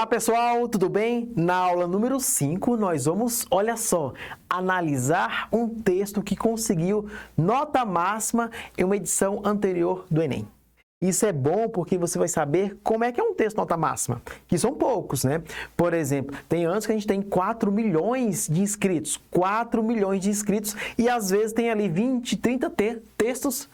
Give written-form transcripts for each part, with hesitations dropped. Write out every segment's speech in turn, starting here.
Olá pessoal, tudo bem? Na aula número 5 nós vamos, olha só, analisar um texto que conseguiu nota máxima em uma edição anterior do Enem. Isso é bom porque você vai saber como é que é um texto nota máxima, que são poucos, né? Por exemplo, tem anos que a gente tem 4 milhões de inscritos, 4 milhões de inscritos e às vezes tem ali 20, 30 textos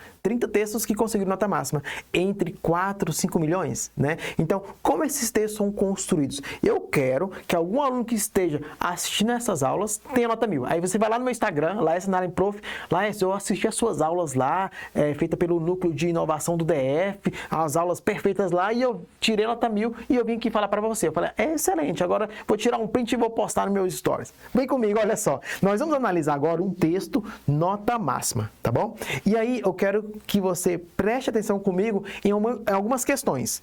que conseguiram nota máxima, entre 4 e 5 milhões, né? Então, como esses textos são construídos? Eu quero que algum aluno que esteja assistindo essas aulas tenha nota 1000. Aí você vai lá no meu Instagram, lá Prof, lá eu assisti as suas aulas lá, feita pelo Núcleo de Inovação do DF, as aulas perfeitas lá, e eu tirei nota 1000 e eu vim aqui falar para você. Eu falei, é excelente, agora vou tirar um print e vou postar nos meus stories. Vem comigo, olha só. Nós vamos analisar agora um texto nota máxima, tá bom? E aí eu quero que você preste atenção comigo em algumas questões.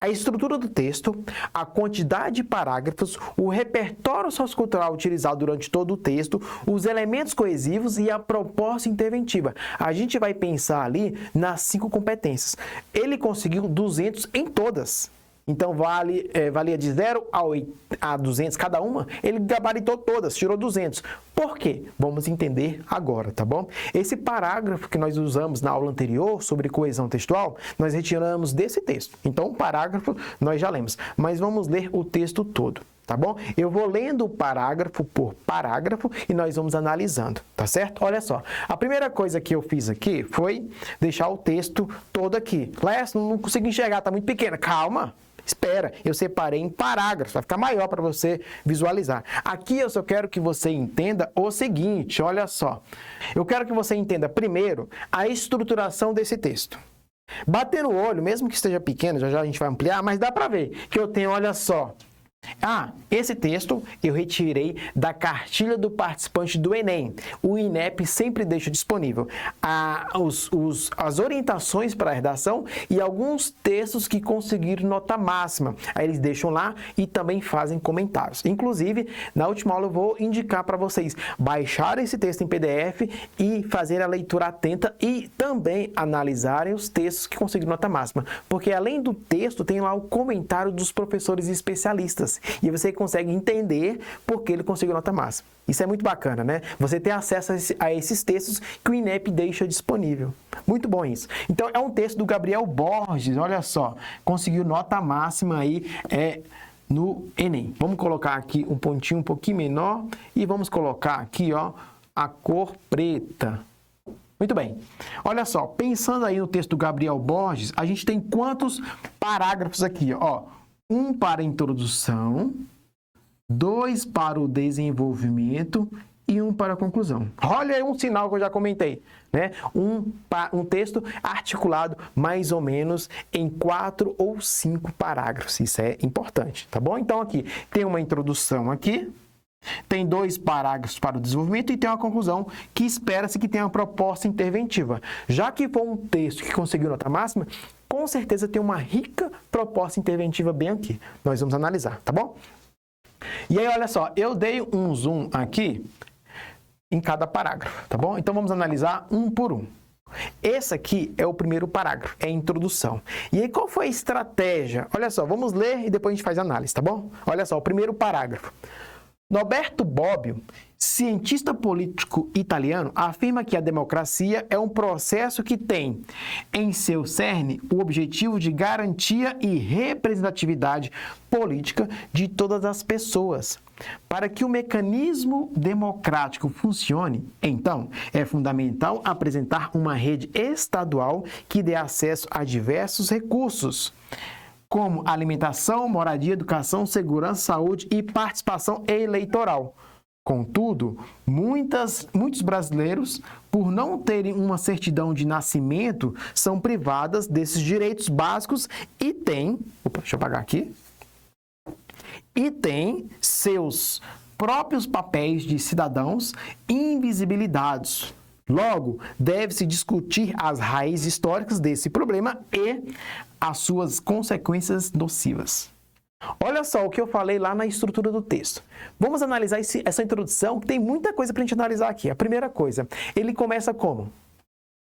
A estrutura do texto, a quantidade de parágrafos, o repertório sociocultural utilizado durante todo o texto, os elementos coesivos e a proposta interventiva. A gente vai pensar ali nas 5 competências. Ele conseguiu 200 em todas. Então, valia de 0 a 200 cada uma, ele gabaritou todas, tirou 200. Por quê? Vamos entender agora, tá bom? Esse parágrafo que nós usamos na aula anterior sobre coesão textual, nós retiramos desse texto. Então, o parágrafo nós já lemos, mas vamos ler o texto todo, tá bom? Eu vou lendo parágrafo por parágrafo e nós vamos analisando, tá certo? Olha só, a primeira coisa que eu fiz aqui foi deixar o texto todo aqui. Lécio, não consigo enxergar, tá muito pequeno. Calma! Espera, eu separei em parágrafos, vai ficar maior para você visualizar. Aqui eu só quero que você entenda o seguinte, olha só. Eu quero que você entenda primeiro a estruturação desse texto. Bater no olho, mesmo que esteja pequeno, já a gente vai ampliar, mas dá para ver que eu tenho, olha só. Esse texto eu retirei da cartilha do participante do Enem. O INEP sempre deixa disponível as orientações para a redação e alguns textos que conseguiram nota máxima. Aí eles deixam lá e também fazem comentários. Inclusive, na última aula eu vou indicar para vocês baixar esse texto em PDF e fazer a leitura atenta e também analisarem os textos que conseguiram nota máxima. Porque além do texto, tem lá o comentário dos professores especialistas. E você consegue entender por que ele conseguiu nota máxima. Isso é muito bacana, né? Você ter acesso a esses textos que o INEP deixa disponível. Muito bom isso. Então, é um texto do Gabriel Borges, olha só. Conseguiu nota máxima aí no Enem. Vamos colocar aqui um pontinho um pouquinho menor e vamos colocar aqui, ó, a cor preta. Muito bem. Olha só, pensando aí no texto do Gabriel Borges, a gente tem quantos parágrafos aqui, ó? 1 para a introdução, 2 para o desenvolvimento e 1 para a conclusão. Olha aí um sinal que eu já comentei, né? Um texto articulado mais ou menos em 4 ou 5 parágrafos. Isso é importante, tá bom? Então aqui tem uma introdução aqui, tem 2 parágrafos para o desenvolvimento e tem uma conclusão que espera-se que tenha uma proposta interventiva. Já que for um texto que conseguiu nota máxima, com certeza tem uma rica proposta interventiva bem aqui. Nós vamos analisar, tá bom? E aí, olha só, eu dei um zoom aqui em cada parágrafo, tá bom? Então, vamos analisar um por um. Esse aqui é o primeiro parágrafo, é a introdução. E aí, qual foi a estratégia? Olha só, vamos ler e depois a gente faz a análise, tá bom? Olha só, o primeiro parágrafo. Norberto Bobbio, cientista político italiano, afirma que a democracia é um processo que tem em seu cerne o objetivo de garantia e representatividade política de todas as pessoas. Para que o mecanismo democrático funcione, então, é fundamental apresentar uma rede estadual que dê acesso a diversos recursos, como alimentação, moradia, educação, segurança, saúde e participação eleitoral. Contudo, muitos brasileiros, por não terem uma certidão de nascimento, são privadas desses direitos básicos e têm, deixa eu apagar aqui, e têm seus próprios papéis de cidadãos invisibilizados. Logo, deve-se discutir as raízes históricas desse problema e as suas consequências nocivas. Olha só o que eu falei lá na estrutura do texto. Vamos analisar essa introdução, que tem muita coisa para a gente analisar aqui. A primeira coisa, ele começa como?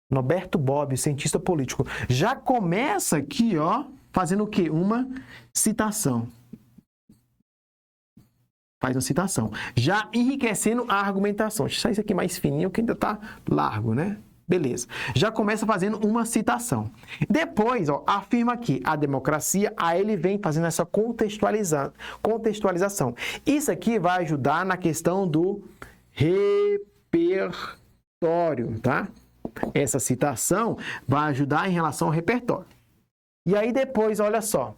Norberto Bobbio, cientista político. Já começa aqui, ó, fazendo o quê? Uma citação. Faz uma citação. Já enriquecendo a argumentação. Deixa eu deixar isso aqui mais fininho, que ainda está largo, né? Beleza. Já começa fazendo uma citação. Depois, ó, afirma aqui a democracia, aí ele vem fazendo essa contextualização. Isso aqui vai ajudar na questão do repertório, tá? Essa citação vai ajudar em relação ao repertório. E aí depois, olha só,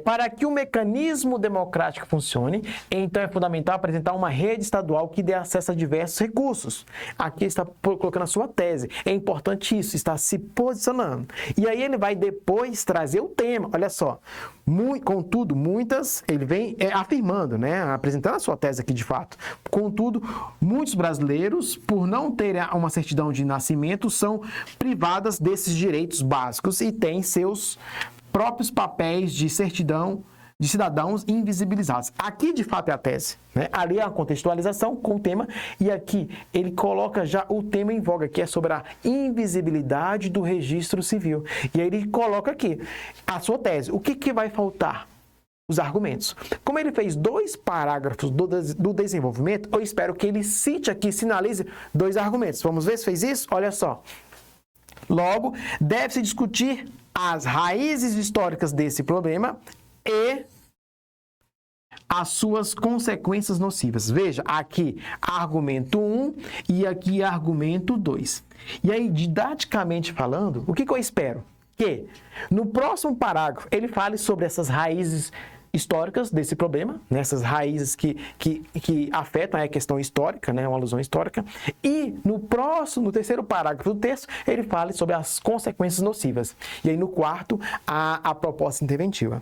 para que o mecanismo democrático funcione, então é fundamental apresentar uma rede estadual que dê acesso a diversos recursos. Aqui está colocando a sua tese. É importante isso, está se posicionando. E aí ele vai depois trazer o tema, olha só. Contudo, ele vem afirmando, né, apresentando a sua tese aqui de fato. Contudo, muitos brasileiros, por não terem uma certidão de nascimento, são privadas desses direitos básicos e têm seus próprios papéis de certidão de cidadãos invisibilizados. Aqui, de fato, é a tese, né? Ali é a contextualização com o tema, e aqui ele coloca já o tema em voga, que é sobre a invisibilidade do registro civil. E aí ele coloca aqui a sua tese. O que vai faltar? Os argumentos. Como ele fez 2 parágrafos do desenvolvimento, eu espero que ele cite aqui, sinalize 2 argumentos. Vamos ver se fez isso? Olha só. Logo, deve-se discutir as raízes históricas desse problema e as suas consequências nocivas. Veja, aqui argumento 1 e aqui argumento 2. E aí, didaticamente falando, o que eu espero? Que no próximo parágrafo ele fale sobre essas raízes históricas desse problema, né? Essas raízes que afetam a questão histórica, né? Uma alusão histórica. E no terceiro parágrafo do texto, ele fala sobre as consequências nocivas. E aí no quarto, a proposta interventiva.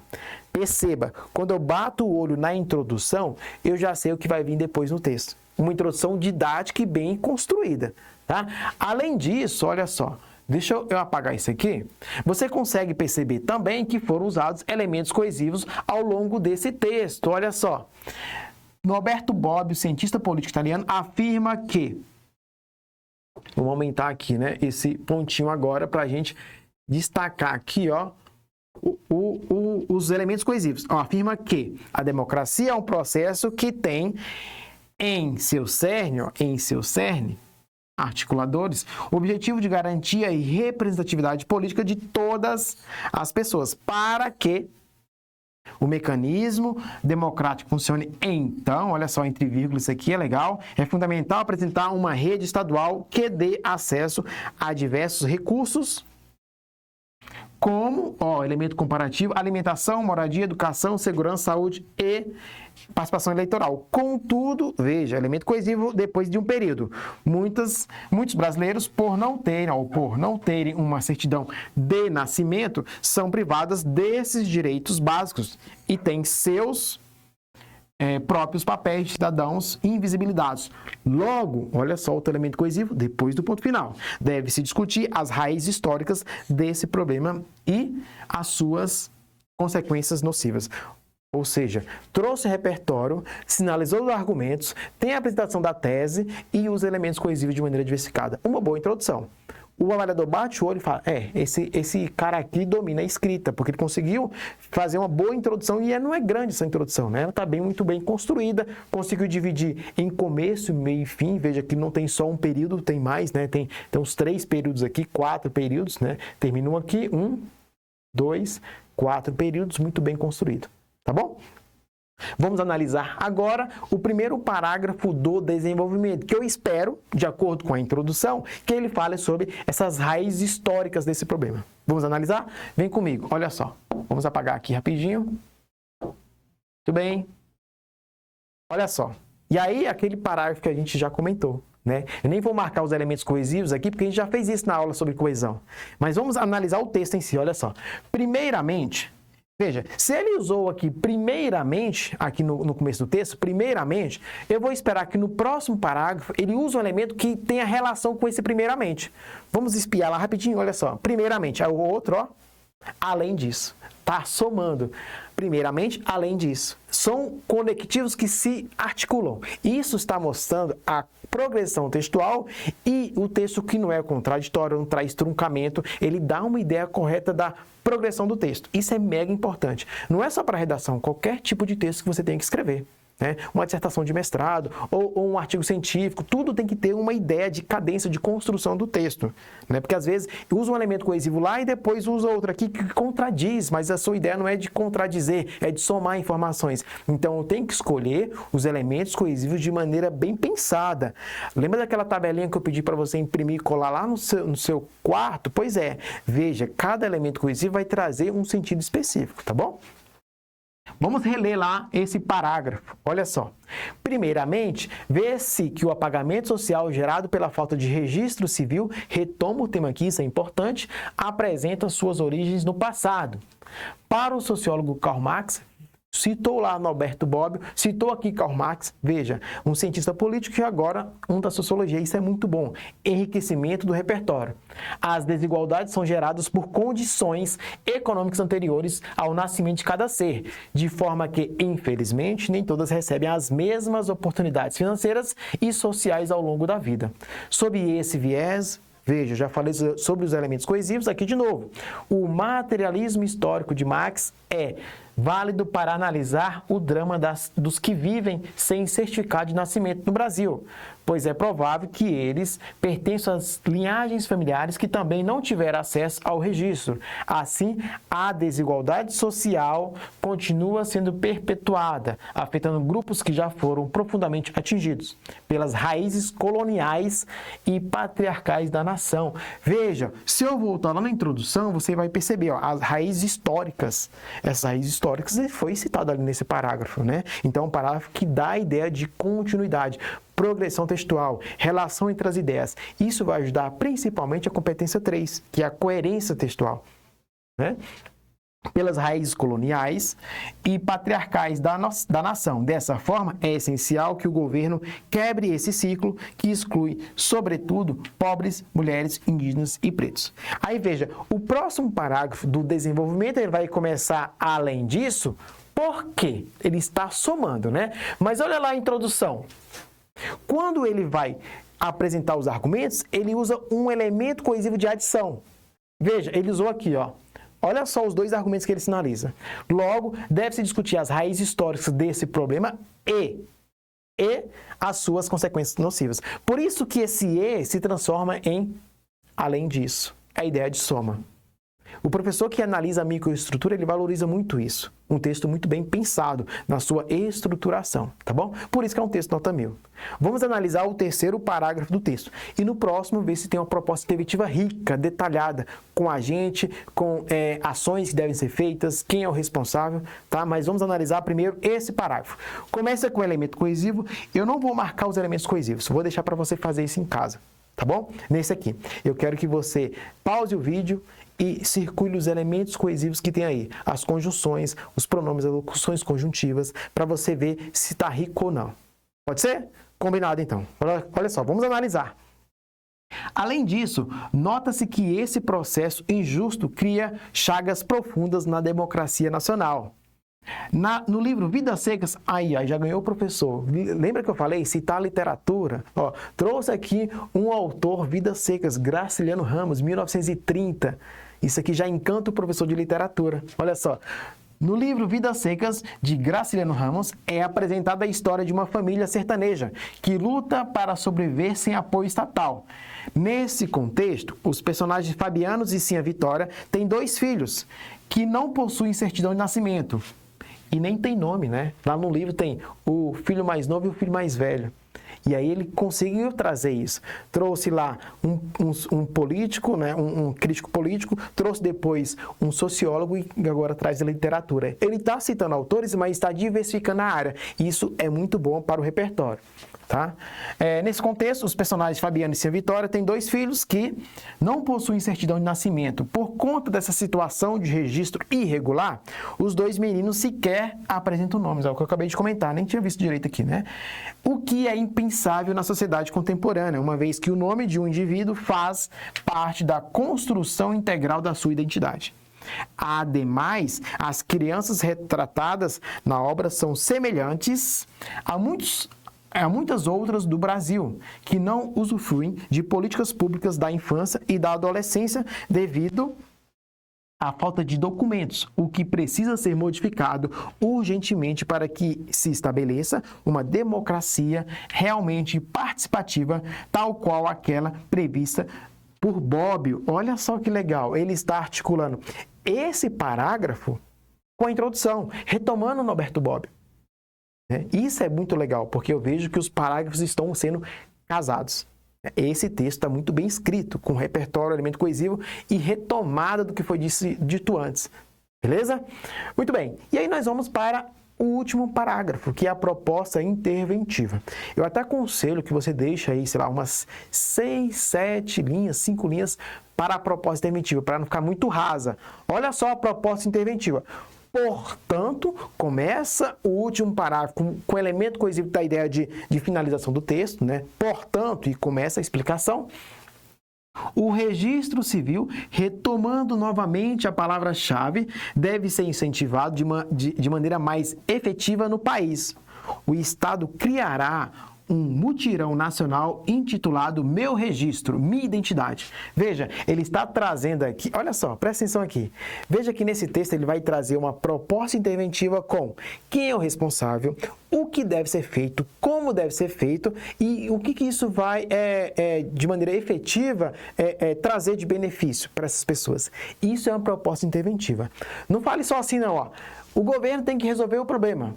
Perceba, quando eu bato o olho na introdução, eu já sei o que vai vir depois no texto. Uma introdução didática e bem construída, tá? Além disso, olha só, deixa eu apagar isso aqui. Você consegue perceber também que foram usados elementos coesivos ao longo desse texto. Olha só. Norberto Bobbio, cientista político italiano, afirma que... Vamos aumentar aqui, né, esse pontinho agora para a gente destacar aqui, ó, os elementos coesivos. Afirma que a democracia é um processo que tem em seu cerne, articuladores, o objetivo de garantia e representatividade política de todas as pessoas, para que o mecanismo democrático funcione. Então, olha só, entre vírgulas, isso aqui é legal, é fundamental apresentar uma rede estadual que dê acesso a diversos recursos, como, elemento comparativo, alimentação, moradia, educação, segurança, saúde e participação eleitoral. Contudo, veja, elemento coesivo depois de um período. Muitos brasileiros, por não terem uma certidão de nascimento, são privadas desses direitos básicos e têm seus próprios papéis de cidadãos invisibilizados. Logo, olha só o elemento coesivo depois do ponto final. Deve-se discutir as raízes históricas desse problema e as suas consequências nocivas. Ou seja, trouxe repertório, sinalizou os argumentos, tem a apresentação da tese e os elementos coesivos de maneira diversificada. Uma boa introdução. O avaliador bate o olho e fala, esse cara aqui domina a escrita, porque ele conseguiu fazer uma boa introdução e não é grande essa introdução, né? Ela está muito bem construída, conseguiu dividir em começo, meio e fim. Veja que não tem só um período, tem mais, né? Tem uns 3 períodos aqui, 4 períodos, né? Terminam aqui, 1, 2, 4 períodos, muito bem construído, tá bom? Vamos analisar agora o primeiro parágrafo do desenvolvimento, que eu espero, de acordo com a introdução, que ele fale sobre essas raízes históricas desse problema. Vamos analisar? Vem comigo, olha só. Vamos apagar aqui rapidinho. Muito bem. Olha só. E aí, aquele parágrafo que a gente já comentou, né? Eu nem vou marcar os elementos coesivos aqui, porque a gente já fez isso na aula sobre coesão. Mas vamos analisar o texto em si, olha só. Primeiramente... Veja, se ele usou aqui primeiramente, aqui no começo do texto, primeiramente, eu vou esperar que no próximo parágrafo ele use um elemento que tenha relação com esse primeiramente. Vamos espiar lá rapidinho, olha só. Primeiramente, aí o outro, ó, além disso. Tá somando. Primeiramente, além disso. São conectivos que se articulam. Isso está mostrando a progressão textual e o texto que não é contraditório, não traz truncamento, ele dá uma ideia correta da progressão do texto. Isso é mega importante. Não é só para redação, qualquer tipo de texto que você tem que escrever. né? Uma dissertação de mestrado ou um artigo científico, tudo tem que ter uma ideia de cadência de construção do texto, né? Porque às vezes usa um elemento coesivo lá e depois usa outro aqui que contradiz, mas a sua ideia não é de contradizer, é de somar informações. Então eu tenho que escolher os elementos coesivos de maneira bem pensada. Lembra daquela tabelinha que eu pedi para você imprimir e colar lá no seu quarto? Pois é, veja, cada elemento coesivo vai trazer um sentido específico, tá bom? Vamos reler lá esse parágrafo. Olha só. Primeiramente, vê-se que o apagamento social gerado pela falta de registro civil, retoma o tema aqui, isso é importante, apresenta suas origens no passado. Para o sociólogo Karl Marx, citou lá Norberto Bobbio, citou aqui Karl Marx, veja, um cientista político e agora um da sociologia, isso é muito bom. Enriquecimento do repertório. As desigualdades são geradas por condições econômicas anteriores ao nascimento de cada ser, de forma que, infelizmente, nem todas recebem as mesmas oportunidades financeiras e sociais ao longo da vida. Sob esse viés, veja, já falei sobre os elementos coesivos, aqui de novo. O materialismo histórico de Marx é válido para analisar o drama dos que vivem sem certificado de nascimento no Brasil, pois é provável que eles pertençam às linhagens familiares que também não tiveram acesso ao registro. Assim, a desigualdade social continua sendo perpetuada, afetando grupos que já foram profundamente atingidos pelas raízes coloniais e patriarcais da nação. Veja, se eu voltar lá na introdução, você vai perceber, ó, as raízes históricas. Essas raízes históricas foi citado ali nesse parágrafo, né? Então, é um parágrafo que dá a ideia de continuidade, progressão textual, relação entre as ideias. Isso vai ajudar principalmente a competência 3, que é a coerência textual, né? Pelas raízes coloniais e patriarcais da nação. Dessa forma, é essencial que o governo quebre esse ciclo que exclui, sobretudo, pobres, mulheres, indígenas e pretos. Aí veja, o próximo parágrafo do desenvolvimento ele vai começar além disso, porque ele está somando, né? Mas olha lá a introdução. Quando ele vai apresentar os argumentos, ele usa um elemento coesivo de adição. Veja, ele usou aqui, ó. Olha só os dois argumentos que ele sinaliza. Logo, deve-se discutir as raízes históricas desse problema e as suas consequências nocivas. Por isso que esse "e" se transforma em além disso. É a ideia de soma. O professor que analisa a microestrutura, ele valoriza muito isso. Um texto muito bem pensado na sua estruturação, tá bom? Por isso que é um texto nota 1000. Vamos analisar o terceiro parágrafo do texto. E no próximo, ver se tem uma proposta interventiva rica, detalhada, com agente, com ações que devem ser feitas, quem é o responsável, tá? Mas vamos analisar primeiro esse parágrafo. Começa com o elemento coesivo. Eu não vou marcar os elementos coesivos, vou deixar para você fazer isso em casa, tá bom? Nesse aqui. Eu quero que você pause o vídeo e circule os elementos coesivos que tem aí, as conjunções, os pronomes, as locuções conjuntivas, para você ver se está rico ou não. Pode ser? Combinado, então. Olha só, vamos analisar. Além disso, nota-se que esse processo injusto cria chagas profundas na democracia nacional. No livro Vidas Secas, aí já ganhou o professor. Lembra que eu falei? Citar a literatura. Ó, trouxe aqui um autor, Vidas Secas, Graciliano Ramos, 1930. Isso aqui já encanta o professor de literatura. Olha só. No livro Vidas Secas, de Graciliano Ramos, é apresentada a história de uma família sertaneja que luta para sobreviver sem apoio estatal. Nesse contexto, os personagens Fabianos e Sinha Vitória têm 2 filhos que não possuem certidão de nascimento. E nem tem nome, né? Lá no livro tem o filho mais novo e o filho mais velho. E aí ele conseguiu trazer isso. Trouxe lá um político, né? um crítico político, trouxe depois um sociólogo e agora traz a literatura. Ele está citando autores, mas está diversificando a área. Isso é muito bom para o repertório. Tá? Nesse contexto, os personagens Fabiano e Sinha Vitória têm 2 filhos que não possuem certidão de nascimento. Por conta dessa situação de registro irregular, os 2 meninos sequer apresentam nomes. É o que eu acabei de comentar, nem tinha visto direito aqui, né? O que é impensável na sociedade contemporânea, uma vez que o nome de um indivíduo faz parte da construção integral da sua identidade. Ademais, as crianças retratadas na obra são semelhantes a muitas outras do Brasil, que não usufruem de políticas públicas da infância e da adolescência devido a falta de documentos, o que precisa ser modificado urgentemente para que se estabeleça uma democracia realmente participativa, tal qual aquela prevista por Bobbio. Olha só que legal, ele está articulando esse parágrafo com a introdução, retomando o Norberto Bobbio. Isso é muito legal, porque eu vejo que os parágrafos estão sendo casados. Esse texto está muito bem escrito, com repertório, elemento coesivo e retomada do que foi dito antes. Beleza? Muito bem. E aí nós vamos para o último parágrafo, que é a proposta interventiva. Eu até aconselho que você deixe aí, sei lá, umas 6, 7 linhas, 5 linhas para a proposta interventiva, para não ficar muito rasa. Olha só a proposta interventiva. Portanto, começa o último parágrafo com o elemento coesivo da ideia de finalização do texto, né? Portanto, e começa a explicação. O registro civil, retomando novamente a palavra-chave, deve ser incentivado de maneira mais efetiva no país. O Estado criará um mutirão nacional intitulado Meu Registro, Minha Identidade. Veja, ele está trazendo aqui, olha só, presta atenção aqui. Veja que nesse texto ele vai trazer uma proposta interventiva com quem é o responsável, o que deve ser feito, como deve ser feito e o que isso vai, de maneira efetiva, trazer de benefício para essas pessoas. Isso é uma proposta interventiva. Não fale só assim, não, ó. O governo tem que resolver o problema.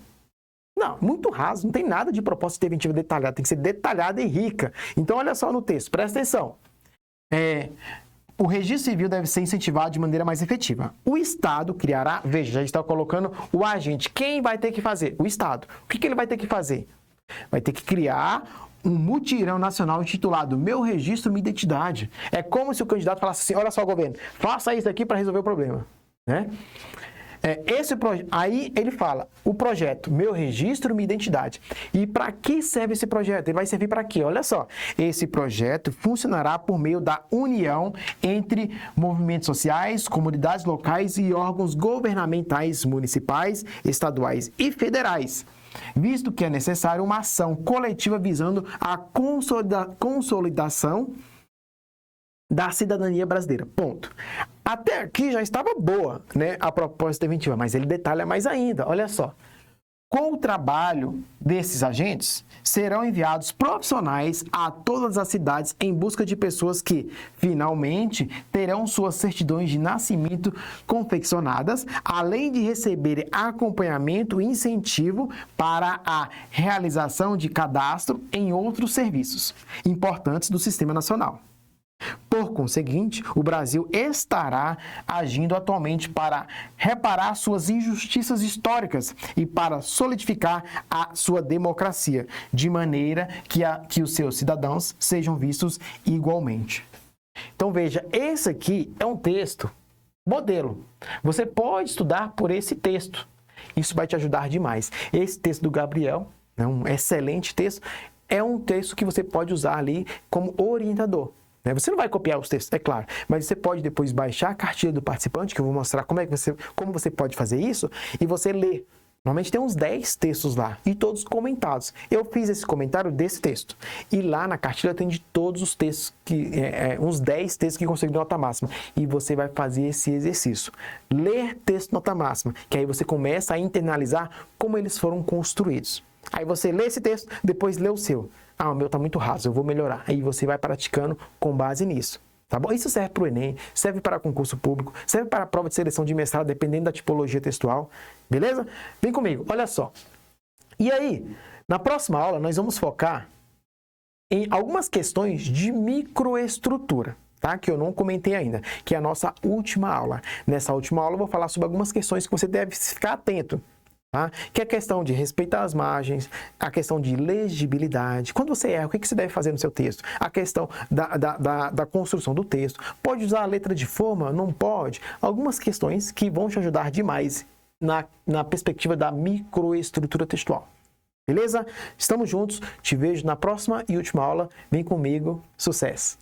Não, muito raso, não tem nada de proposta interventiva detalhada, tem que ser detalhada e rica. Então, olha só no texto, presta atenção. O registro civil deve ser incentivado de maneira mais efetiva. O Estado criará, veja, já está colocando o agente. Quem vai ter que fazer? O Estado. O que ele vai ter que fazer? Vai ter que criar um mutirão nacional intitulado Meu Registro, Minha Identidade. É como se o candidato falasse assim, olha só, governo, faça isso aqui para resolver o problema, né? Aí ele fala, o projeto, Meu Registro, Minha Identidade. E para que serve esse projeto? Ele vai servir para quê? Olha só, esse projeto funcionará por meio da união entre movimentos sociais, comunidades locais e órgãos governamentais municipais, estaduais e federais, visto que é necessário uma ação coletiva visando a consolidação da cidadania brasileira. Ponto. Até aqui já estava boa, né, a proposta interventiva, mas ele detalha mais ainda. Olha só. Com o trabalho desses agentes, serão enviados profissionais a todas as cidades em busca de pessoas que, finalmente, terão suas certidões de nascimento confeccionadas, além de receberem acompanhamento e incentivo para a realização de cadastro em outros serviços importantes do Sistema Nacional. Por conseguinte, o Brasil estará agindo atualmente para reparar suas injustiças históricas e para solidificar a sua democracia, de maneira que os seus cidadãos sejam vistos igualmente. Então veja, esse aqui é um texto modelo. Você pode estudar por esse texto. Isso vai te ajudar demais. Esse texto do Gabriel é um excelente texto. É um texto que você pode usar ali como orientador. Você não vai copiar os textos, é claro, mas você pode depois baixar a cartilha do participante, que eu vou mostrar como você pode fazer isso, e você ler. Normalmente tem uns 10 textos lá, e todos comentados. Eu fiz esse comentário desse texto. E lá na cartilha tem de todos os textos, uns 10 textos que conseguem nota máxima. E você vai fazer esse exercício. Ler texto nota máxima, que aí você começa a internalizar como eles foram construídos. Aí você lê esse texto, depois lê o seu. Ah, o meu está muito raso, eu vou melhorar. Aí você vai praticando com base nisso. Tá bom? Isso serve para o Enem, serve para concurso público, serve para a prova de seleção de mestrado, dependendo da tipologia textual. Beleza? Vem comigo, olha só. E aí, na próxima aula, nós vamos focar em algumas questões de microestrutura, tá? Que eu não comentei ainda, que é a nossa última aula. Nessa última aula, eu vou falar sobre algumas questões que você deve ficar atento. Tá? Que é a questão de respeitar as margens, a questão de legibilidade. Quando você erra, o que você deve fazer no seu texto? A questão da construção do texto. Pode usar a letra de forma? Não pode? Algumas questões que vão te ajudar demais na perspectiva da microestrutura textual. Beleza? Estamos juntos. Te vejo na próxima e última aula. Vem comigo. Sucesso!